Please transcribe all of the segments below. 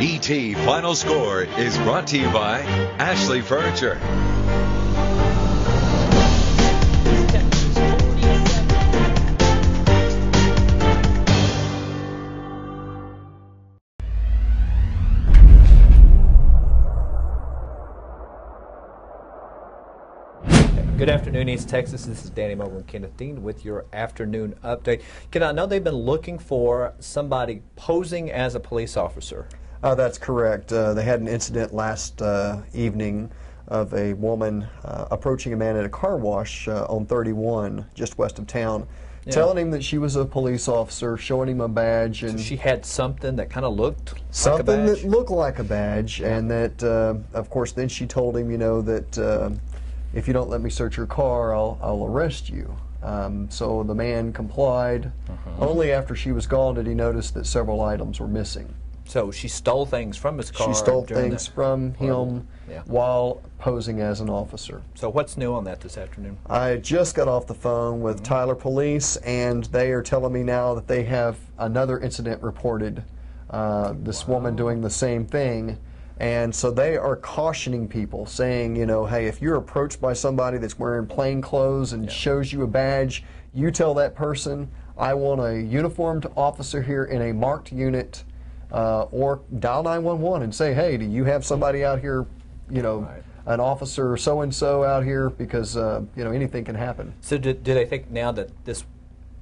ET Final Score is brought to you by Ashley Furniture. Good afternoon, East Texas. This is Danny Mogle and Kenneth Dean with your afternoon update. Kenneth, I know they've been looking for somebody posing as a police officer. That's correct. They had an incident last evening of a woman approaching a man at a car wash on 31 just west of town, telling him that she was a police officer, showing him a badge. And so she had something that kind of looked something like a badge? that looked like a badge, and that, of course, then she told him, you know, that if you don't let me search your car, I'll arrest you. So the man complied. Only after she was gone did he notice that several items were missing. So she stole things from his car? She stole things from him while posing as an officer. So what's new on that this afternoon? I just got off the phone with Tyler Police, and they are telling me now that they have another incident reported, this woman doing the same thing. And so they are cautioning people, saying, you know, hey, if you're approached by somebody that's wearing plain clothes and shows you a badge, you tell that person, I want a uniformed officer here in a marked unit, or dial 911 and say, hey, do you have somebody out here, you know, an officer so-and-so out here, because, you know, anything can happen. So do they think now that this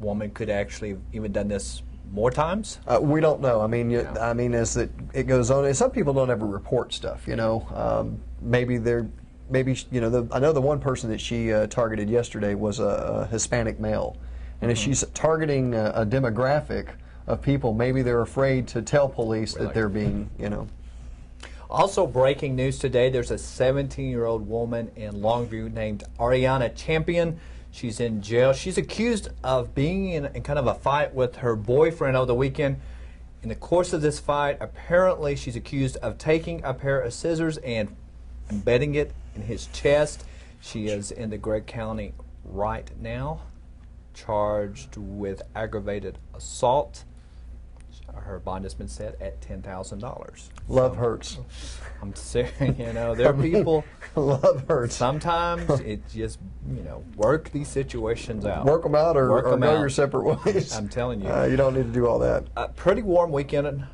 woman could actually have even done this more times? We don't know. I mean, I mean, as it goes on, and some people don't ever report stuff. You know, maybe you know, I know the one person that she targeted yesterday was a Hispanic male, and if she's targeting a demographic of people, maybe they're afraid to tell police that they're being, you know. Also breaking news today, there's a 17-year-old woman in Longview named Ariana Champion. She's in jail. She's accused of being in kind of a fight with her boyfriend over the weekend. In the course of this fight, apparently she's accused of taking a pair of scissors and embedding it in his chest. She is in the Gregg County right now, charged with aggravated assault. Her bond has been set at $10,000. Love hurts. I'm saying, you know, there are people. Love hurts. Sometimes it just, you know, work these situations out. Work them out, or go your separate ways. I'm telling you. You don't need to do all that. Pretty warm weekend,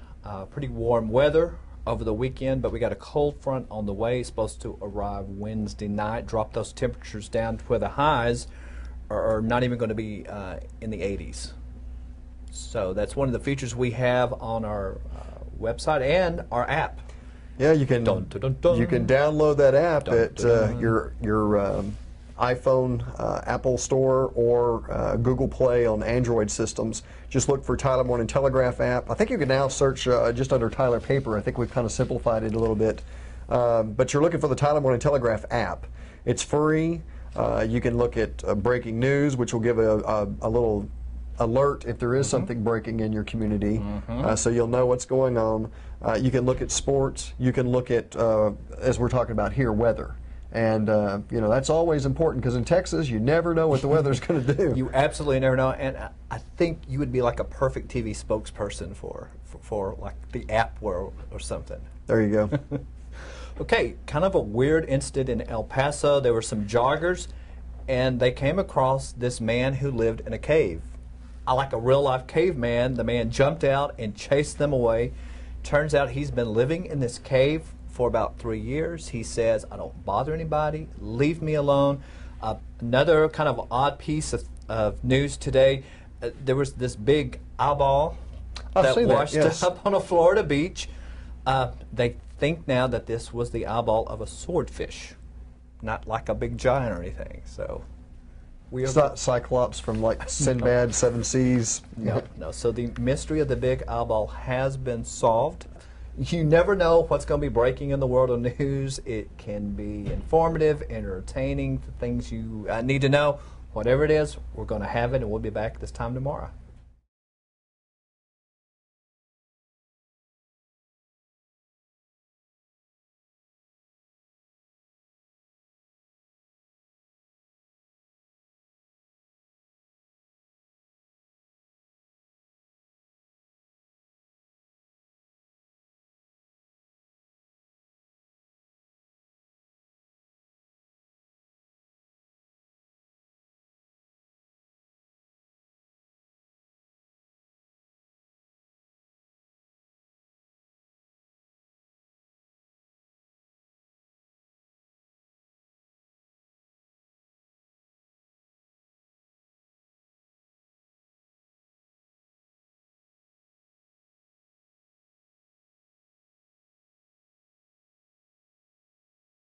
pretty warm weather over the weekend, but we got a cold front on the way. It's supposed to arrive Wednesday night, drop those temperatures down to where the highs are not even going to be in the 80s. So that's one of the features we have on our website and our app. Yeah, you can you can download that app at your iPhone Apple Store or Google Play on Android systems. Just look for Tyler Morning Telegraph app. I think you can now search just under Tyler Paper. I think we've kind of simplified it a little bit. But you're looking for the Tyler Morning Telegraph app. It's free. You can look at breaking news, which will give a little alert if there is something breaking in your community, so you'll know what's going on. You can look at sports. You can look at, as we're talking about here, weather. And, you know, that's always important, because in Texas, you never know what the weather's going to do. You absolutely never know. And I think you would be like a perfect TV spokesperson for like the app world or something. There you go. Okay, kind of a weird incident in El Paso. There were some joggers, and they came across this man who lived in a cave. Like a real-life caveman, the man jumped out and chased them away. Turns out he's been living in this cave for about 3 years. He says, I don't bother anybody, leave me alone. Another kind of odd piece of news today, there was this big eyeball that washed up on a Florida beach. They think now that this was the eyeball of a swordfish, not like a big giant or anything. So it's not Cyclops from like Sinbad, Seven Seas. No, no. So the mystery of the big eyeball has been solved. You never know what's going to be breaking in the world of news. It can be informative, entertaining, the things you need to know. Whatever it is, we're going to have it, and we'll be back this time tomorrow.